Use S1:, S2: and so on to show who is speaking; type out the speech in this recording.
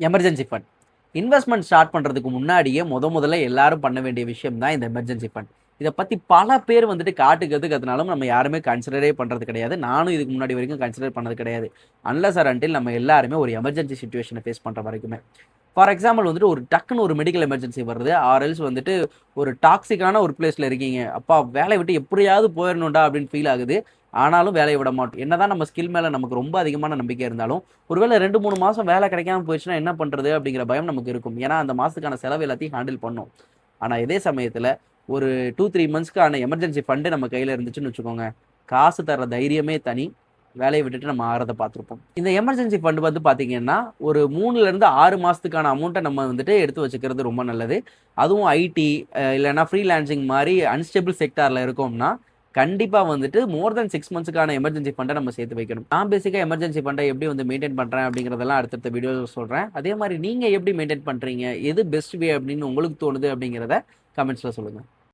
S1: Emergency fund. Investment start பண்ணுறதுக்கு முன்னாடியே முதல்ல எல்லாரும் பண்ண வேண்டிய விஷயம் தான் இந்த எமர்ஜென்சி ஃபண்ட். இதை பற்றி பல பேர் வந்துட்டு காட்டுக்கிறதுனாலும் நம்ம யாருமே கன்சிடரே பண்ணுறது கிடையாது. நானும் இதுக்கு முன்னாடி வரைக்கும் கன்சிடர் பண்ணது கிடையாது. அன்லஸ் ஆர் அன்டில் நம்ம எல்லாருமே ஒரு எமர்ஜென்சி சுச்சுவேஷனை ஃபேஸ் பண்ணுற வரைக்குமே. ஃபார் எக்ஸாம்பிள் வந்துட்டு ஒரு டக்குன்னு ஒரு மெடிக்கல் எமர்ஜென்சி வருது, ஆர்எல்ஸ் வந்துட்டு ஒரு டாக்ஸிக்கான ஒரு பிளேஸில் இருக்கீங்க, அப்பா வேலையை விட்டு எப்படியாவது போயிடணும்டா அப்படின்னு ஃபீல் ஆகுது. ஆனாலும் வேலையை விட மாட்டோம். என்னதான் நம்ம ஸ்கில் மேலே நமக்கு ரொம்ப அதிகமான நம்பிக்கை இருந்தாலும் ஒருவேளை 2-3 மாதம் வேலை கிடைக்காம போயிடுச்சுன்னா என்ன பண்ணுறது அப்படிங்கிற பயம் நமக்கு இருக்கும். ஏன்னா அந்த மாதத்துக்கான செலவு எல்லாத்தையும் ஹேண்டில் பண்ணும். ஆனால் இதே சமயத்தில் ஒரு 2-3 மந்த்ஸ்க்கான எமர்ஜென்சி ஃபண்டு நம்ம கையில் இருந்துச்சுன்னு வச்சுக்கோங்க, காசு தர தைரியமே தனி. வேலையை விட்டுட்டு நம்ம ஆறதை பார்த்துருப்போம். இந்த எமர்ஜென்சி ஃபண்டு வந்து பார்த்தீங்கன்னா ஒரு 3லேருந்து 6 மாதத்துக்கான அமௌண்ட்டை நம்ம வந்துட்டு எடுத்து வச்சுக்கிறது ரொம்ப நல்லது. அதுவும் ஐடி இல்லைன்னா ஃப்ரீலான்சிங் மாதிரி அன்ஸ்டேபிள் செக்டாரில் இருக்கோம்னா கண்டிப்பாக வந்துட்டு மோர் தென் 6 மந்த்ஸுக்கான எமர்ஜென்சி ஃபண்டை நம்ம சேர்த்து வைக்கணும். நான் பேசிக்காக எமர்ஜென்சி ஃபண்டை எப்படி வந்து மெயின்டைன் பண்ணுறேன் அப்படிங்கிறதெல்லாம் அடுத்தடுத்த வீடியோவில் சொல்கிறேன். அதே மாதிரி நீங்கள் எப்படி மெயின்டைன் பண்ணுறீங்க, எது பெஸ்ட் வே அப்படின்னு உங்களுக்கு தோணுது அப்படிங்கிறத கமெண்ட்ஸில் சொல்லுங்கள்.